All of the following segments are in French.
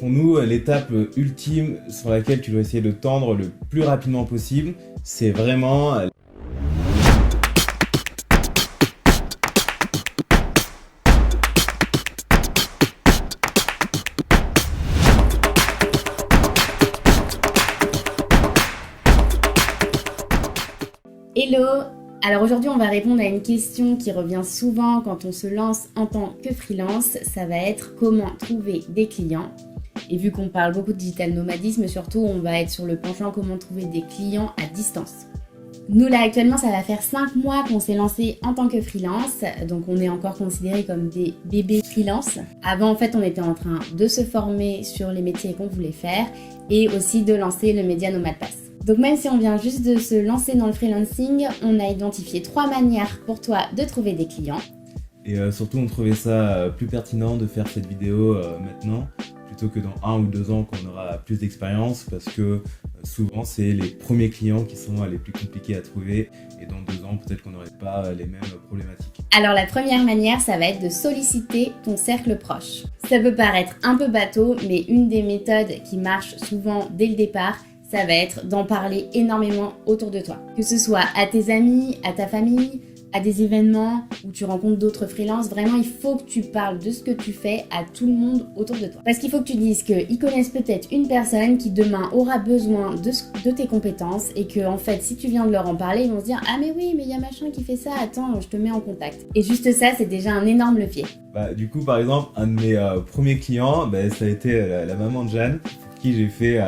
Pour nous, l'étape ultime sur laquelle tu dois essayer de tendre le plus rapidement possible, c'est vraiment Hello! Alors aujourd'hui on va répondre à une question qui revient souvent quand on se lance en tant que freelance, ça va être comment trouver des clients. Et vu qu'on parle beaucoup de digital nomadisme, surtout on va être sur le penchant comment trouver des clients à distance. Nous là actuellement ça va faire 5 mois qu'on s'est lancé en tant que freelance, donc on est encore considérés comme des bébés freelance. Avant en fait on était en train de se former sur les métiers qu'on voulait faire et aussi de lancer le média Nomad Pass. Donc même si on vient juste de se lancer dans le freelancing, on a identifié 3 manières pour toi de trouver des clients. Et surtout on trouvait ça plus pertinent de faire cette vidéo maintenant plutôt que dans 1 ou 2 ans qu'on aura plus d'expérience parce que souvent c'est les premiers clients qui sont les plus compliqués à trouver et dans 2 ans peut-être qu'on n'aurait pas les mêmes problématiques. Alors la première manière ça va être de solliciter ton cercle proche. Ça peut paraître un peu bateau mais une des méthodes qui marche souvent dès le départ, ça va être d'en parler énormément autour de toi. Que ce soit à tes amis, à ta famille, à des événements où tu rencontres d'autres freelances, vraiment il faut que tu parles de ce que tu fais à tout le monde autour de toi. Parce qu'il faut que tu dises qu'ils connaissent peut-être une personne qui demain aura besoin de tes compétences et que en fait si tu viens de leur en parler, ils vont se dire « Ah mais oui, mais il y a machin qui fait ça, attends, je te mets en contact ». Et juste ça, c'est déjà un énorme levier. Du coup par exemple, un de mes premiers clients, ça a été la maman de Jeanne pour qui j'ai fait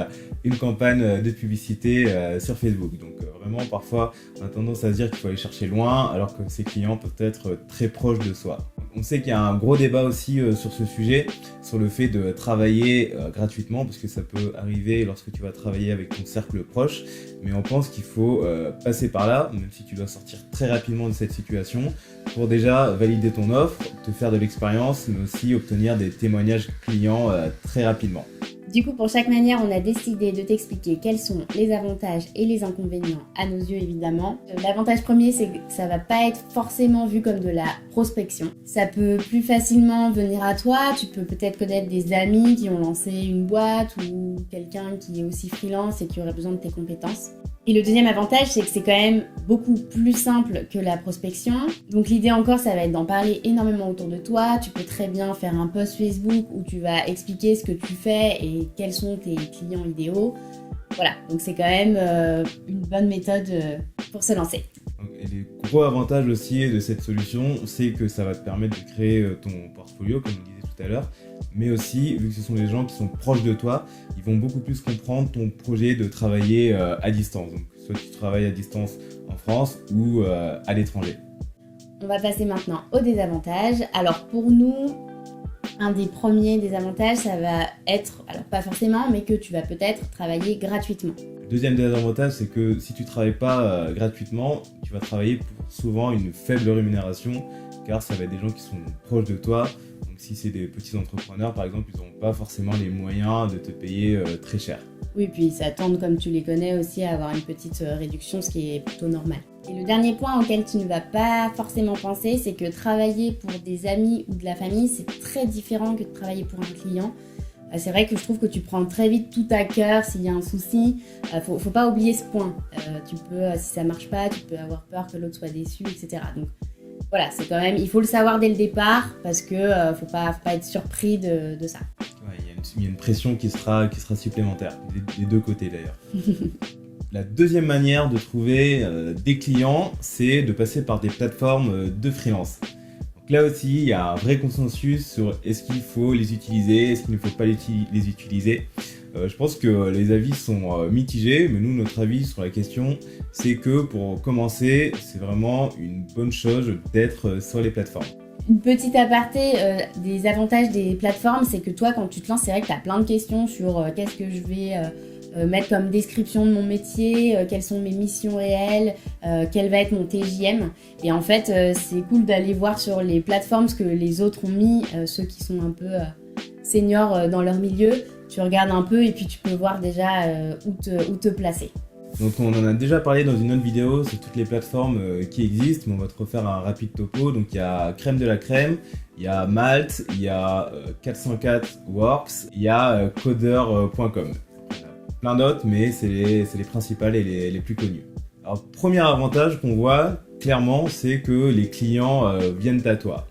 une campagne de publicité sur Facebook. Donc vraiment parfois on a tendance à se dire qu'il faut aller chercher loin alors que ses clients peuvent être très proches de soi. On sait qu'il y a un gros débat aussi sur ce sujet, sur le fait de travailler gratuitement parce que ça peut arriver lorsque tu vas travailler avec ton cercle proche, mais on pense qu'il faut passer par là, même si tu dois sortir très rapidement de cette situation, pour déjà valider ton offre, te faire de l'expérience, mais aussi obtenir des témoignages clients très rapidement. Du coup, pour chaque manière, on a décidé de t'expliquer quels sont les avantages et les inconvénients à nos yeux, évidemment. L'avantage premier, c'est que ça va pas être forcément vu comme de la prospection. Ça peut plus facilement venir à toi. Tu peux peut-être connaître des amis qui ont lancé une boîte ou quelqu'un qui est aussi freelance et qui aurait besoin de tes compétences. Et le deuxième avantage, c'est que c'est quand même beaucoup plus simple que la prospection. Donc l'idée encore, ça va être d'en parler énormément autour de toi. Tu peux très bien faire un post Facebook où tu vas expliquer ce que tu fais et quels sont tes clients idéaux. Voilà, donc c'est quand même une bonne méthode pour se lancer. Et les gros avantages aussi de cette solution, c'est que ça va te permettre de créer ton portfolio, comme on disait tout à l'heure, mais aussi, vu que ce sont des gens qui sont proches de toi, ils vont beaucoup plus comprendre ton projet de travailler à distance. Donc, soit tu travailles à distance en France ou à l'étranger. On va passer maintenant aux désavantages. Alors pour nous, un des premiers désavantages, ça va être, alors pas forcément, mais que tu vas peut-être travailler gratuitement. Le deuxième désavantage, c'est que si tu ne travailles pas gratuitement, tu vas travailler pour souvent une faible rémunération, car ça va être des gens qui sont proches de toi. Donc si c'est des petits entrepreneurs, par exemple, ils n'auront pas forcément les moyens de te payer très cher. Oui, puis ça tend, comme tu les connais aussi, à avoir une petite réduction, ce qui est plutôt normal. Et le dernier point auquel tu ne vas pas forcément penser, c'est que travailler pour des amis ou de la famille, c'est très différent que de travailler pour un client. C'est vrai que je trouve que tu prends très vite tout à cœur s'il y a un souci. Faut pas oublier ce point. Tu peux, si ça marche pas, tu peux avoir peur que l'autre soit déçu, etc. Donc voilà, c'est quand même, il faut le savoir dès le départ parce que faut pas être surpris de ça. Ouais, il y a une pression qui sera supplémentaire, des deux côtés d'ailleurs. La deuxième manière de trouver des clients, c'est de passer par des plateformes de freelance. Donc là aussi, il y a un vrai consensus sur est-ce qu'il faut les utiliser, est-ce qu'il ne faut pas les utiliser. Je pense que les avis sont mitigés, mais nous, notre avis sur la question, c'est que pour commencer, c'est vraiment une bonne chose d'être sur les plateformes. Une petite aparté des avantages des plateformes, c'est que toi, quand tu te lances, c'est vrai que tu as plein de questions sur qu'est-ce que je vais mettre comme description de mon métier, quelles sont mes missions réelles, quel va être mon TJM. Et en fait, c'est cool d'aller voir sur les plateformes ce que les autres ont mis, ceux qui sont un peu seniors dans leur milieu. Tu regardes un peu et puis tu peux voir déjà où te placer. Donc on en a déjà parlé dans une autre vidéo sur toutes les plateformes qui existent, mais on va te refaire un rapide topo. Donc il y a Crème de la Crème, il y a Malt, il y a 404 Works, il y a Coder.com. Plein d'autres, mais c'est les principales et les plus connues. Alors premier avantage qu'on voit clairement, c'est que les clients viennent à toi.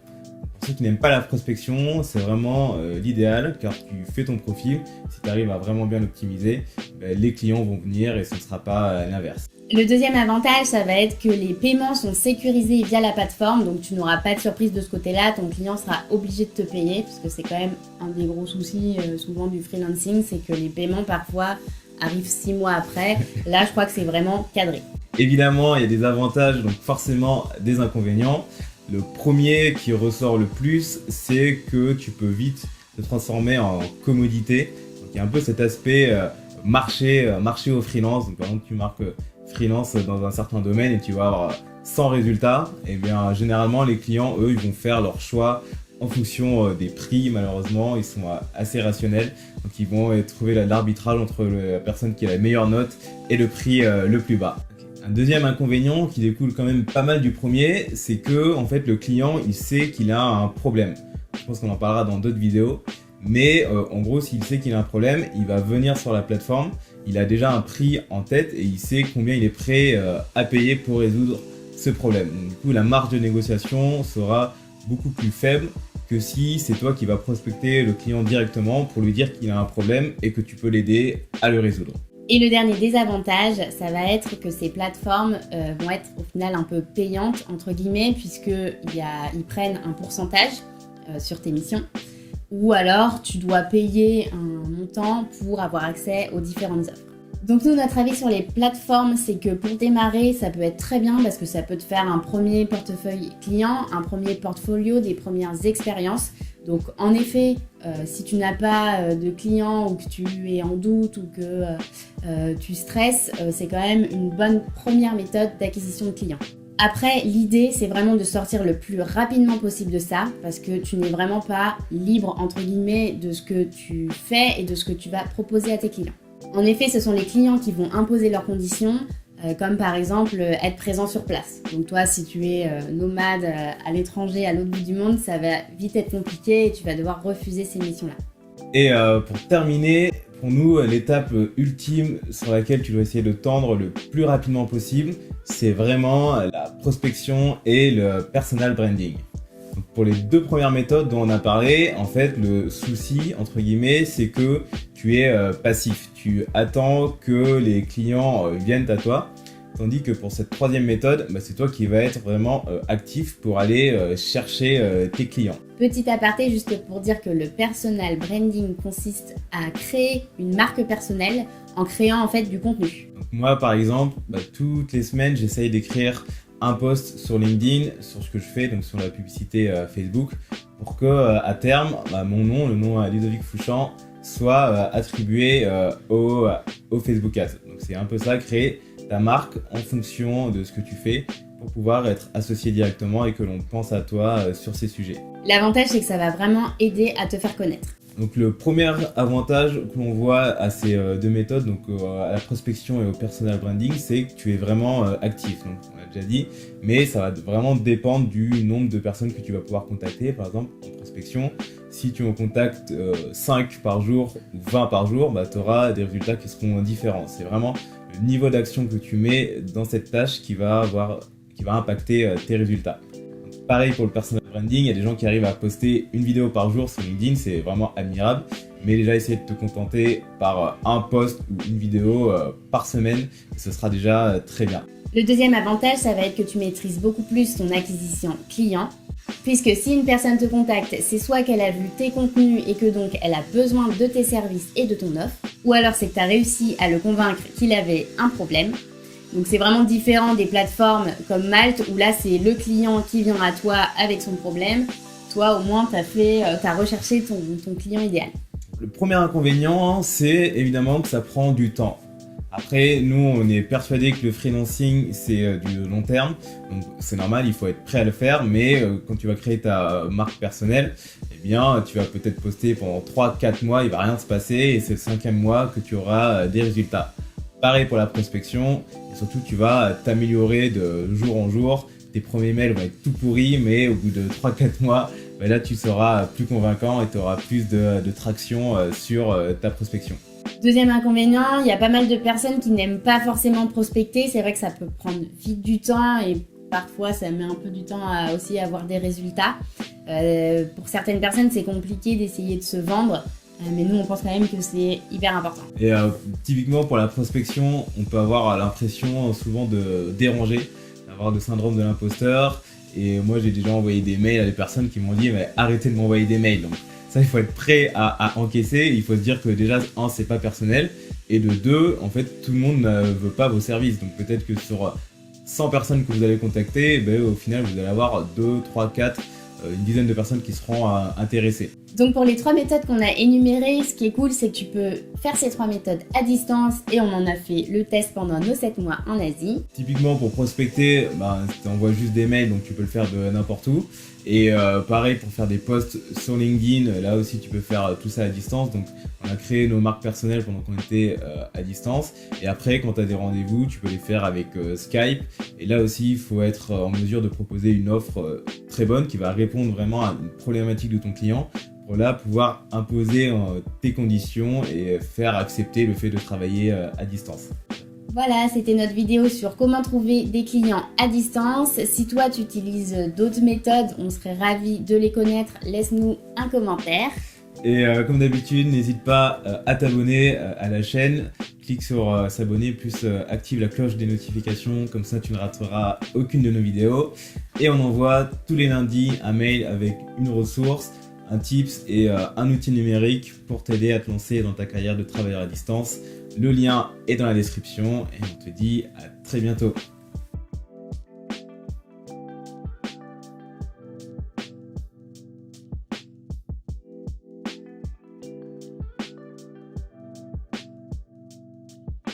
Pour ceux qui n'aiment pas la prospection, c'est vraiment l'idéal car tu fais ton profil. Si tu arrives à vraiment bien l'optimiser, les clients vont venir et ce ne sera pas l'inverse. Le deuxième avantage, ça va être que les paiements sont sécurisés via la plateforme, donc tu n'auras pas de surprise de ce côté-là, ton client sera obligé de te payer, parce que c'est quand même un des gros soucis souvent du freelancing, c'est que les paiements parfois arrivent 6 mois après. Là, je crois que c'est vraiment cadré. Évidemment, il y a des avantages, donc forcément des inconvénients. Le premier qui ressort le plus, c'est que tu peux vite te transformer en commodité. Donc, il y a un peu cet aspect marché au freelance. Donc, par exemple, tu marques freelance dans un certain domaine et tu vas avoir 100 résultats. Et bien, généralement, les clients, eux, ils vont faire leur choix en fonction des prix. Malheureusement, ils sont assez rationnels. Donc, ils vont trouver l'arbitrage entre la personne qui a la meilleure note et le prix le plus bas. Un deuxième inconvénient qui découle quand même pas mal du premier, c'est que en fait le client il sait qu'il a un problème. Je pense qu'on en parlera dans d'autres vidéos, mais en gros s'il sait qu'il a un problème, il va venir sur la plateforme, il a déjà un prix en tête et il sait combien il est prêt à payer pour résoudre ce problème. Donc, du coup la marge de négociation sera beaucoup plus faible que si c'est toi qui vas prospecter le client directement pour lui dire qu'il a un problème et que tu peux l'aider à le résoudre. Et le dernier désavantage, ça va être que ces plateformes vont être au final un peu payantes, entre guillemets, puisqu'ils prennent un pourcentage sur tes missions. Ou alors, tu dois payer un montant pour avoir accès aux différentes offres. Donc nous, notre avis sur les plateformes, c'est que pour démarrer, ça peut être très bien parce que ça peut te faire un premier portefeuille client, un premier portfolio, des premières expériences. Donc en effet, si tu n'as pas de clients ou que tu es en doute ou que tu stresses, c'est quand même une bonne première méthode d'acquisition de clients. Après, l'idée, c'est vraiment de sortir le plus rapidement possible de ça parce que tu n'es vraiment pas libre, entre guillemets, de ce que tu fais et de ce que tu vas proposer à tes clients. En effet, ce sont les clients qui vont imposer leurs conditions, comme par exemple être présent sur place. Donc toi, si tu es nomade à l'étranger, à l'autre bout du monde, ça va vite être compliqué et tu vas devoir refuser ces missions-là. Et pour terminer, pour nous, l'étape ultime sur laquelle tu dois essayer de tendre le plus rapidement possible, c'est vraiment la prospection et le personal branding. Donc pour les deux premières méthodes dont on a parlé, en fait, le souci, entre guillemets, c'est que tu es passif. Tu attends que les clients viennent à toi. Tandis que pour cette troisième méthode, c'est toi qui vas être vraiment actif pour aller chercher tes clients. Petit aparté, juste pour dire que le personal branding consiste à créer une marque personnelle en créant en fait du contenu. Donc moi, par exemple, toutes les semaines, j'essaye d'écrire un post sur LinkedIn, sur ce que je fais, donc sur la publicité Facebook, pour que à terme, mon nom, le nom Ludovic Fouchant, soit attribué au Facebook Ads. Donc c'est un peu ça, créer ta marque en fonction de ce que tu fais pour pouvoir être associé directement et que l'on pense à toi sur ces sujets. L'avantage, c'est que ça va vraiment aider à te faire connaître. Donc le premier avantage que l'on voit à ces deux méthodes, donc à la prospection et au personal branding, c'est que tu es vraiment actif. Donc on l'a déjà dit, mais ça va vraiment dépendre du nombre de personnes que tu vas pouvoir contacter. Par exemple, en prospection, si tu en contactes 5 par jour ou 20 par jour, tu auras des résultats qui seront différents. C'est vraiment le niveau d'action que tu mets dans cette tâche qui va impacter tes résultats. Donc, pareil pour le personal branding, il y a des gens qui arrivent à poster une vidéo par jour sur LinkedIn, c'est vraiment admirable. Mais déjà, essayer de te contenter par un post ou une vidéo par semaine, ce sera déjà très bien. Le deuxième avantage, ça va être que tu maîtrises beaucoup plus ton acquisition client. Puisque si une personne te contacte, c'est soit qu'elle a vu tes contenus et que donc elle a besoin de tes services et de ton offre, ou alors c'est que tu as réussi à le convaincre qu'il avait un problème. Donc c'est vraiment différent des plateformes comme Malt où là c'est le client qui vient à toi avec son problème. Toi au moins t'as recherché ton client idéal. Le premier inconvénient, c'est évidemment que ça prend du temps. Après, nous, on est persuadé que le freelancing, c'est du long terme. Donc, c'est normal, il faut être prêt à le faire. Mais quand tu vas créer ta marque personnelle, eh bien, tu vas peut-être poster pendant 3-4 mois, il va rien se passer. Et c'est le 5e mois que tu auras des résultats. Pareil pour la prospection, et surtout tu vas t'améliorer de jour en jour. Tes premiers mails vont être tout pourris, mais au bout de 3-4 mois, là tu seras plus convaincant et tu auras plus de traction sur ta prospection. Deuxième inconvénient, il y a pas mal de personnes qui n'aiment pas forcément prospecter. C'est vrai que ça peut prendre vite du temps et parfois ça met un peu du temps à aussi avoir des résultats. Pour certaines personnes, c'est compliqué d'essayer de se vendre. Mais nous, on pense quand même que c'est hyper important. Et typiquement pour la prospection, on peut avoir l'impression souvent de déranger, d'avoir le syndrome de l'imposteur. Et moi, j'ai déjà envoyé des mails à des personnes qui m'ont dit mais arrêtez de m'envoyer des mails. Donc ça, il faut être prêt à encaisser. Il faut se dire que déjà, un, c'est pas personnel. Et de deux, en fait, tout le monde ne veut pas vos services. Donc peut-être que sur 100 personnes que vous allez contacter, au final, vous allez avoir 2, 3, 4, une dizaine de personnes qui seront intéressées. Donc pour les 3 méthodes qu'on a énumérées, ce qui est cool, c'est que tu peux faire ces 3 méthodes à distance et on en a fait le test pendant nos 7 mois en Asie. Typiquement pour prospecter, tu envoies juste des mails, donc tu peux le faire de n'importe où. Et pareil pour faire des posts sur LinkedIn, là aussi tu peux faire tout ça à distance. Donc on a créé nos marques personnelles pendant qu'on était à distance. Et après quand tu as des rendez-vous, tu peux les faire avec Skype. Et là aussi il faut être en mesure de proposer une offre très bonne qui va répondre vraiment à une problématique de ton client. Pour là pouvoir imposer tes conditions et faire accepter le fait de travailler à distance. Voilà, c'était notre vidéo sur comment trouver des clients à distance. Si toi tu utilises d'autres méthodes, on serait ravis de les connaître. Laisse-nous un commentaire. Et comme d'habitude, n'hésite pas à t'abonner à la chaîne. Clique sur s'abonner plus active la cloche des notifications, comme ça tu ne rateras aucune de nos vidéos. Et on envoie tous les lundis un mail avec une ressource, un tips et un outil numérique pour t'aider à te lancer dans ta carrière de travailleur à distance. Le lien est dans la description et on te dit à très bientôt.